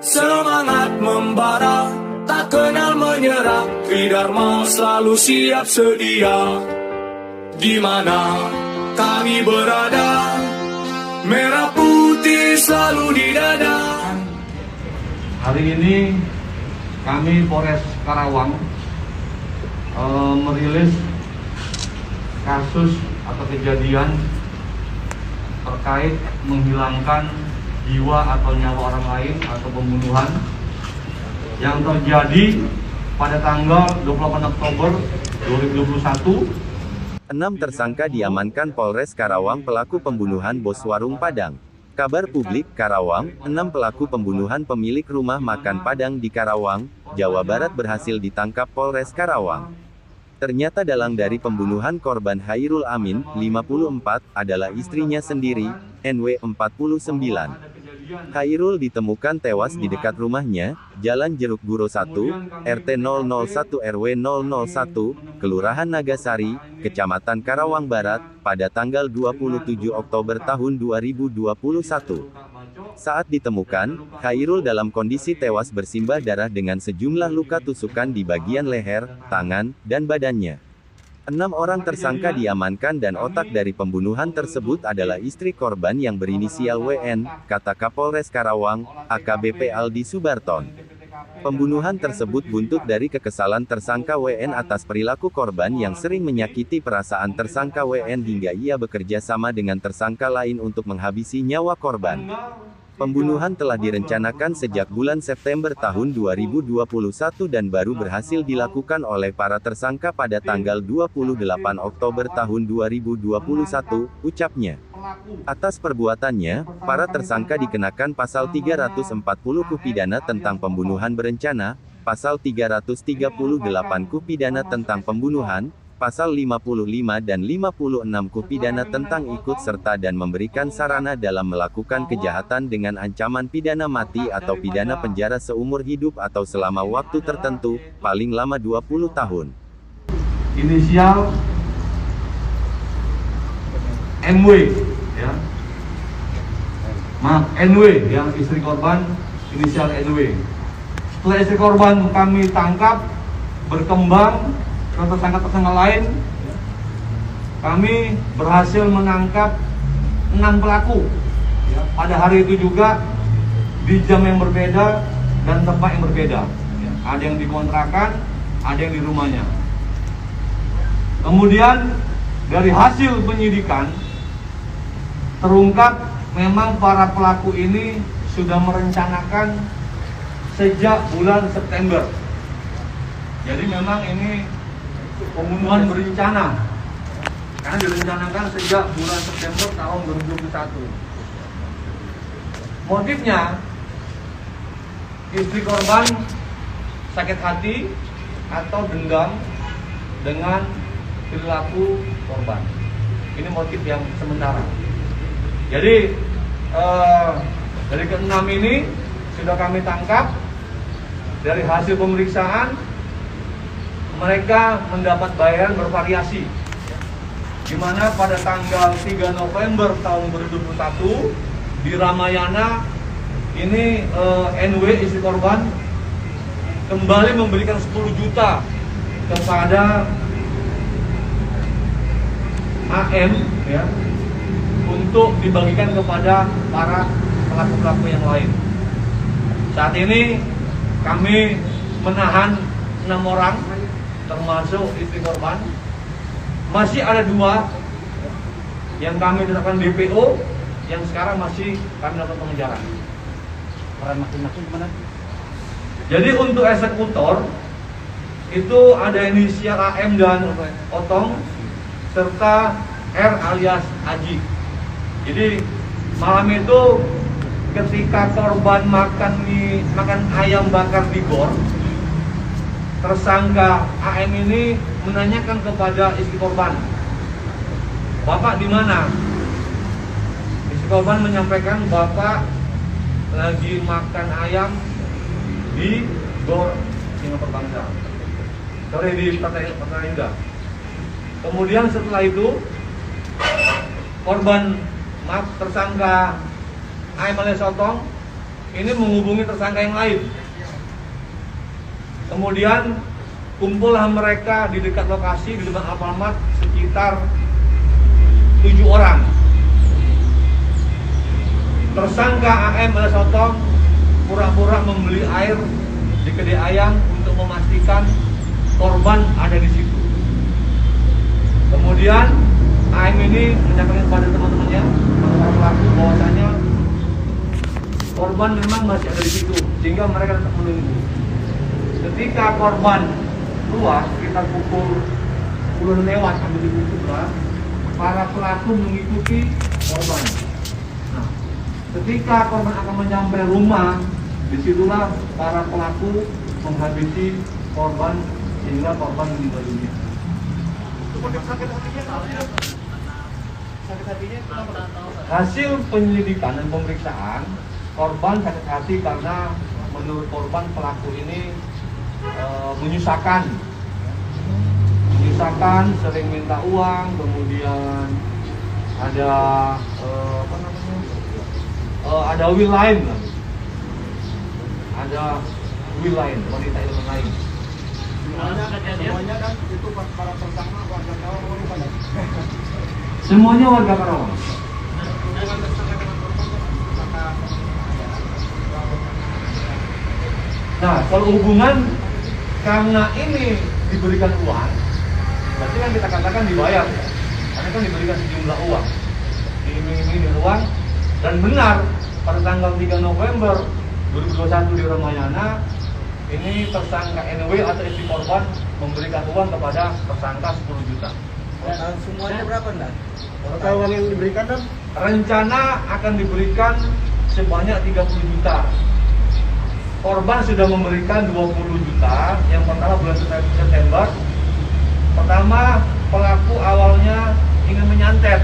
Semangat membara, tak kenal menyerah, Tridharma selalu siap sedia. Di mana kami berada, merah putih selalu di dada. Hari ini kami Polres Karawang merilis kasus atau kejadian terkait menghilangkan jiwa atau nyawa orang lain atau pembunuhan yang terjadi pada tanggal 28 Oktober 2021. 6 tersangka diamankan Polres Karawang pelaku pembunuhan bos warung Padang. Kabar publik Karawang, 6 pelaku pembunuhan pemilik rumah makan Padang di Karawang, Jawa Barat berhasil ditangkap Polres Karawang. Ternyata dalang dari pembunuhan korban Hairul Amin, 54, adalah istrinya sendiri, NW 49. Hairul ditemukan tewas di dekat rumahnya, Jalan Jeruk Guro 1, RT 001 RW 001, Kelurahan Nagasari, Kecamatan Karawang Barat, pada tanggal 27 Oktober tahun 2021. Saat ditemukan, Hairul dalam kondisi tewas bersimbah darah dengan sejumlah luka tusukan di bagian leher, tangan, dan badannya. 6 orang tersangka diamankan dan otak dari pembunuhan tersebut adalah istri korban yang berinisial WN, kata Kapolres Karawang, AKBP Aldi Subarton. Pembunuhan tersebut buntut dari kekesalan tersangka WN atas perilaku korban yang sering menyakiti perasaan tersangka WN hingga ia bekerja sama dengan tersangka lain untuk menghabisi nyawa korban. Pembunuhan telah direncanakan sejak bulan September tahun 2021 dan baru berhasil dilakukan oleh para tersangka pada tanggal 28 Oktober tahun 2021, ucapnya. Atas perbuatannya, para tersangka dikenakan pasal 340 KUH pidana tentang pembunuhan berencana, pasal 338 KUH pidana tentang pembunuhan, pasal 55 dan 56 KUH pidana tentang ikut serta dan memberikan sarana dalam melakukan kejahatan dengan ancaman pidana mati atau pidana penjara seumur hidup atau selama waktu tertentu, paling lama 20 tahun. Inisial MW, ya. Maaf, NW, yang istri korban, inisial NW. Setelah istri korban kami tangkap, berkembang ke tersangka-tersangka lain, kami berhasil menangkap 6 pelaku. Ya, pada hari itu juga di jam yang berbeda dan tempat yang berbeda. Ya, ada yang di kontrakan, ada yang di rumahnya. Kemudian dari hasil penyidikan terungkap memang para pelaku ini sudah merencanakan sejak bulan September. Jadi memang ini pembunuhan berencana, karena direncanakan sejak bulan September tahun 2021. Motifnya, istri korban sakit hati atau dendam dengan perilaku korban. Ini motif yang sementara. Jadi dari ke-6 ini sudah kami tangkap. Dari hasil pemeriksaan, mereka mendapat bayaran bervariasi, di mana pada tanggal 3 November tahun 2021 di Ramayana ini NW istri korban kembali memberikan 10 juta kepada AM, ya, untuk dibagikan kepada para pelaku-pelaku yang lain. Saat ini kami menahan 6 orang, termasuk istri korban. Masih ada 2 yang kami tetapkan DPO, yang sekarang masih kami lakukan pengejaran. Peran masing-masing kemana? Jadi untuk eksekutor itu ada inisial AM dan Otong serta R alias Haji. Jadi malam itu ketika korban makan ayam bakar di gor, tersangka AM ini menanyakan kepada istri korban, "Bapak di mana?" Istri korban menyampaikan, "Bapak lagi makan ayam di gor Singapura Bangsa, sore di Pertanian Indah." Kemudian setelah itu tersangka AM alias Otong ini menghubungi tersangka yang lain. Kemudian kumpullah mereka di dekat lokasi di depan Alfamart sekitar 7 orang. Tersangka AM alias Otong pura-pura membeli air di kedai ayam untuk memastikan korban ada di situ. Kemudian AM ini menyampaikan kepada teman-temannya, para pelaku, bahwasanya korban memang masih ada di situ, sehingga mereka tetap menunggu. Ketika korban keluar sekitar pukul 10 lewat sampai di pukul, para pelaku mengikuti korban. Nah, ketika korban akan menyampai rumah, disitulah para pelaku menghabisi korban sehingga korban meninggal dunia. Hasil penyelidikan dan pemeriksaan, korban sakit hati karena menurut korban pelaku ini menyusahkan, sering minta uang, kemudian ada ada will lain, wanita itu lain. Semuanya kan itu para tersangka warga Karawang bukan? Semuanya warga Karawang. Nah, kalau hubungan karena ini diberikan uang, berarti kan kita katakan dibayar, karena kan diberikan sejumlah uang, diiming-imingi uang, dan benar pada tanggal 3 November 2021 di Ramayana, ini tersangka NW atau istri korban memberikan uang kepada tersangka 10 juta. Semuanya berapa enggak? Total uang yang diberikan kan? Rencana akan diberikan sebanyak 30 juta. Korban sudah memberikan 20 juta. Yang pertama bulan September. Pertama, pelaku awalnya ingin menyantet,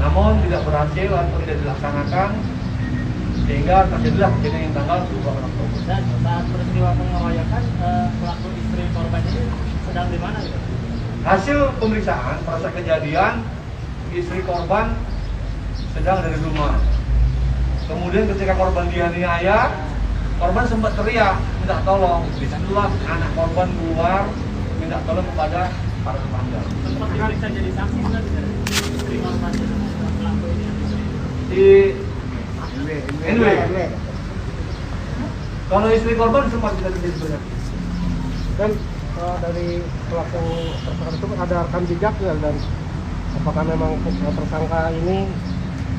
namun tidak berhasil atau tidak dilaksanakan, sehingga terjadilah kejadian yang tanggal 2 Oktober. Dan saat peristiwa pengeroyokan, pelaku istri korban ini sedang di mana gitu? Hasil pemeriksaan pada saat kejadian, istri korban sedang ada di rumah. Kemudian ketika korban dianiaya, korban sempat teriak minta tolong. Disitulah anak korban keluar minta tolong kepada para tetangga. Sempat diperiksa jadi saksi nggak istri korban pelaku ini? Di NW. Kalau istri korban sempat kita terjadi benar. Dan dari pelaku tersangka itu ada rekam jejak ya, dan apakah memang tersangka ini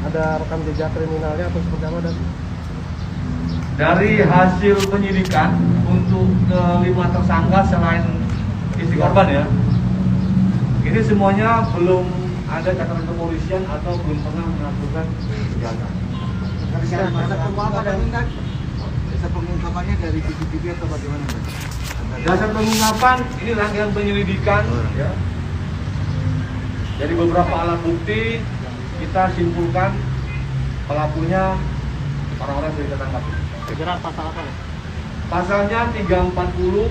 ada rekam jejak kriminalnya atau seperti apa? Dan dari hasil penyidikan untuk kelima tersangka selain istri korban ya, ini semuanya belum ada catatan kepolisian atau belum pernah melakukan kejahatan. Dasar pengungkapannya dari CCTV atau bagaimana? Dasar pengungkapan ini rangkaian penyelidikan ya. Dari beberapa alat bukti kita simpulkan pelakunya orang-orang yang kita tangkap. Jerat pasal apa ya? Pasalnya 340,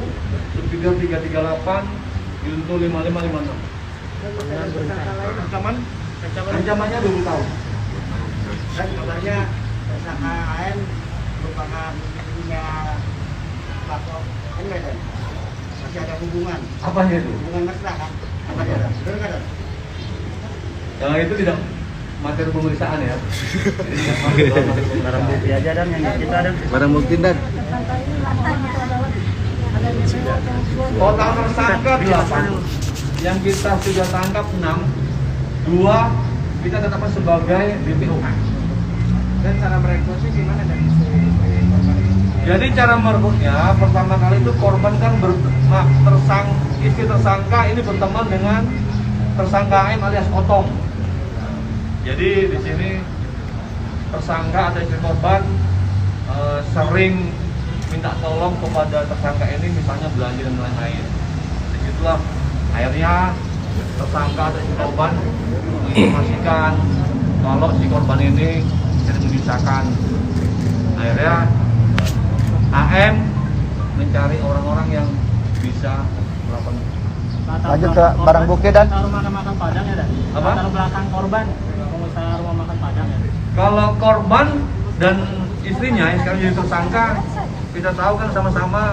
Subsidi 338, Junto 5556. Ancamannya 20 tahun. Dan kabarnya tersangka AM merupakan punya pelaku NW dan masih ada hubungan Apanya itu? mesra kan? Apa ya? Benar kan? Yang itu tidak materi pemeriksaan ya. Jadi tidak masuk Barang bukti aja dan yang kita dan Barang bukti dan total tersangka 8. Yang kita sudah tangkap 6. 2 kita tetapkan sebagai DPO. dan cara merekrutnya gimana dan Jadi cara merebutnya pertama kali itu korban kan istri tersangka ini berteman dengan tersangka AM alias Otong. Jadi di sini tersangka atau istri korban sering minta tolong kepada tersangka ini, misalnya belanja dan lain-lain. Disitulah akhirnya tersangka atau istri korban menginformasikan kalau si korban ini tidak menyusahkan. Akhirnya AM mencari orang-orang yang bisa melakukan. Lanjut ke barang bukti dan rumah makan Padang ya, Dan? Apa? Latar belakang korban pengusaha rumah makan Padang ya. Kalau korban dan istrinya yang sekarang jadi tersangka, kita tahu kan sama-sama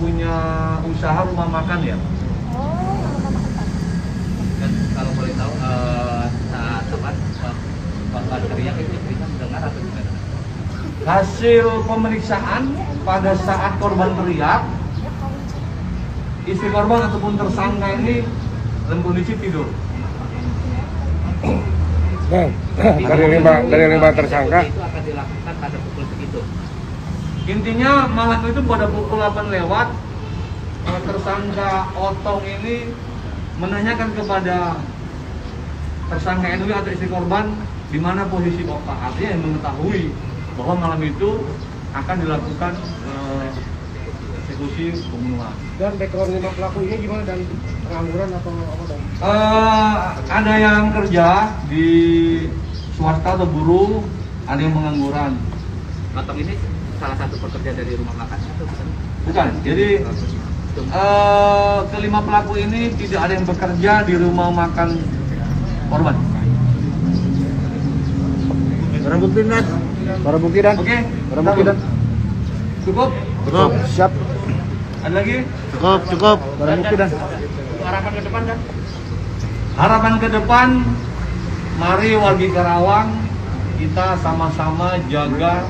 punya usaha rumah makan ya. Dan kalau boleh tahu saat korban teriak itu istrinya mendengar atau gimana? Hasil pemeriksaan pada saat korban teriak, istri korban ataupun tersangka ini dalam kondisi tidur. Dari lima tersangka. Itu akan dilakukan pada pukul segitu. Intinya malam itu pada pukul 8 lewat, tersangka Otong ini menanyakan kepada tersangka NW atau istri korban di mana posisi Bapak. Artinya yang mengetahui bahwa malam itu akan dilakukan eksekusi pembunuhan. Dan background lima pelaku ini gimana, dan pengangguran atau apa dan? Ada yang kerja di swasta atau buruh, ada yang pengangguran. Otong ini salah satu pekerja dari rumah makan atau bukan? Bukan. Jadi kelima pelaku ini tidak ada yang bekerja di rumah makan korban. Barang bukti dan. Oke. Barang bukti dan. Cukup? Cukup. Siap. Ada lagi? Cukup. Barang bukti dan. Harapan ke depan kan? Harapan ke depan, mari wargi Karawang kita sama-sama jaga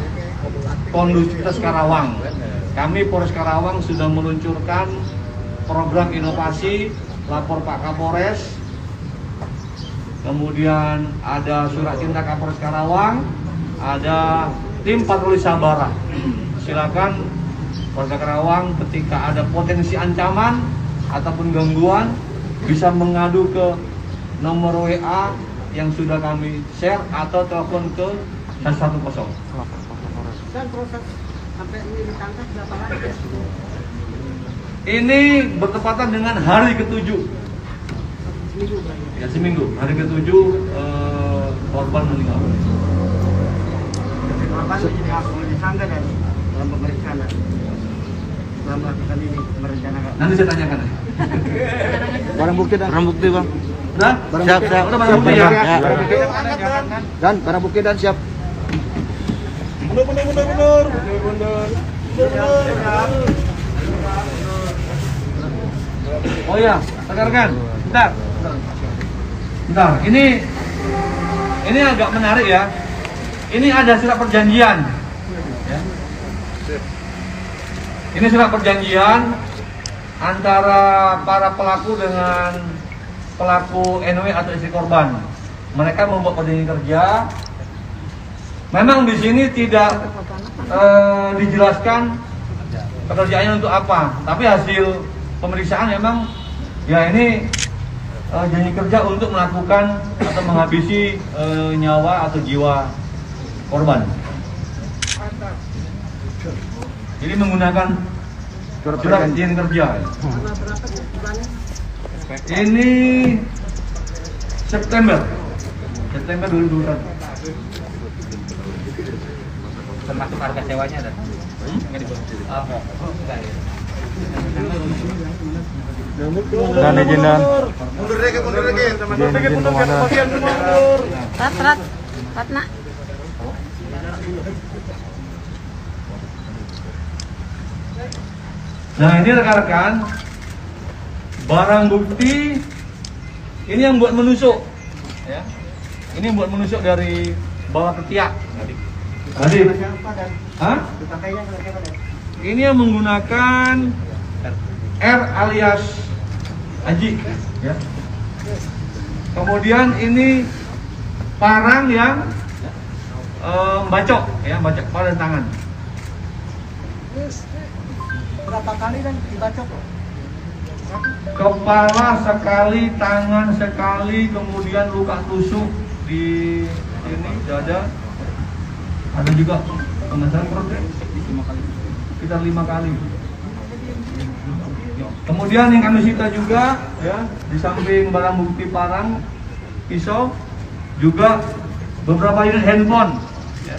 kondusivitas Karawang. Kami Polres Karawang sudah meluncurkan program inovasi lapor Pak Kapolres. Kemudian ada surat cinta Kapolres Karawang, ada tim patroli sabara. Silakan warga Karawang ketika ada potensi ancaman ataupun gangguan bisa mengadu ke nomor WA yang sudah kami share atau telepon ke 110. Dan proses sampai ini ditangkap berapa lama? Ini bertepatan dengan hari ke-7. Seminggu berarti. Ya, seminggu. Hari ke-7 korban meninggal. Korban menjadi langsung disangka dan dalam pemeriksaan dalam melakukan ini merencanakan. Nanti saya tanyakan. Barang bukti bang. Udah? Siap. Udah barang bukti ya? Dan barang bukti dan siap. Oh ya, rekan-rekan. Bentar. Ini agak menarik ya. Ini ada surat perjanjian. Ya. Ini surat perjanjian antara para pelaku dengan pelaku NW atau istri korban. Mereka membuat perjanjian kerja. Memang di sini tidak dijelaskan pekerjaannya untuk apa, tapi hasil pemeriksaan memang ya ini janji kerja untuk melakukan atau menghabisi nyawa atau jiwa korban. Jadi menggunakan surat perjanjian kerja. Ini September 2021. Termasuk harga sewanya dan enggak enggak ya. Dan izin dan. Mundur Ratna. Nah ini rekan-rekan, barang bukti ini yang buat menusuk, ya. Ini yang buat menusuk dari bawah ketiak. Tadi, hah? Ini yang menggunakan R alias Aji, ya. Kemudian ini parang yang bacok, ya, bacok pada tangan. Berapa kali dan dibacok? Kepala sekali, tangan sekali, kemudian luka tusuk di sini dada. Ada juga pengesahan perut sekitar 5 kali. Kemudian yang kami sita juga, ya, di samping barang bukti parang, pisau, juga beberapa unit handphone, ya,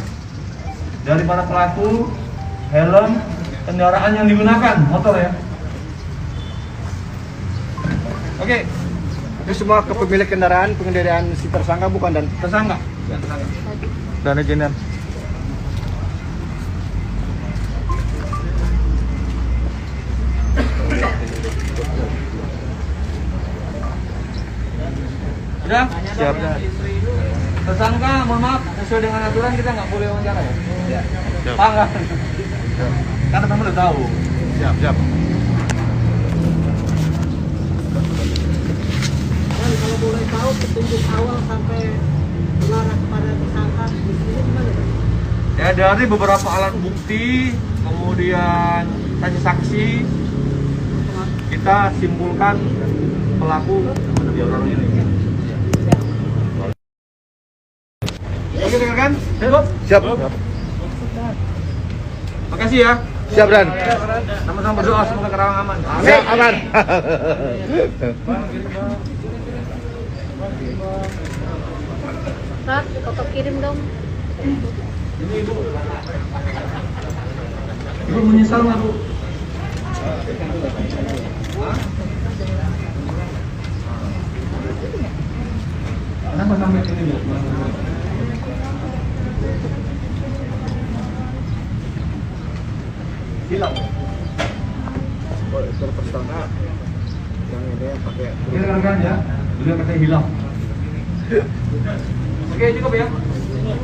dari para pelaku, helm, kendaraan yang digunakan, motor ya. Oke. Itu semua kepemilik kendaraan, pengendaraan si tersangka bukan dan Tersangka. dan izin dan. Sudah? Siap. Tersangka, mohon maaf, sesuai dengan aturan kita nggak boleh wawancara ya? Ya. Pak, nggak? Kan teman-teman udah tahu. Siap. Dan kalau boleh tahu petunjuk awal sampai mengarah kepada tersangka di sini gimana, Pak? Ya, dari beberapa alat bukti, kemudian saksi-saksi, kita simpulkan pelaku di orang ini. Oke, dengarkan? Siap. Makasih ya. Siap, Dan. Sama-sama berdoa semoga Karawang aman. Siap, aman. Rat, foto kirim dong. Ibu menyesal nggak, Bu? Kenapa sampai ini, Bu? Hilang. Tersangka yang ini pakai Ini rekan ya, beliau katanya hilang. Oke, cukup ya.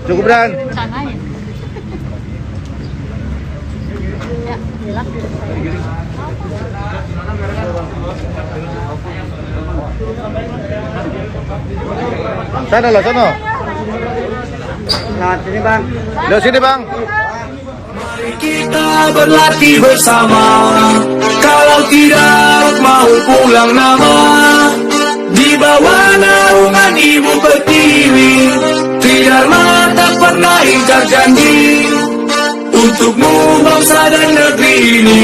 cukup, Dan. Sanain. Ya, hilang. Sana lah, sana. Nah, sini Bang. Lihat sini, Bang. Mari kita berlatih bersama. Kalau tidak mau pulang nama, di bawah naungan Ibu Pertiwi, Tridharma tak pernah ingkar janji untukmu bangsa dan negeri ini.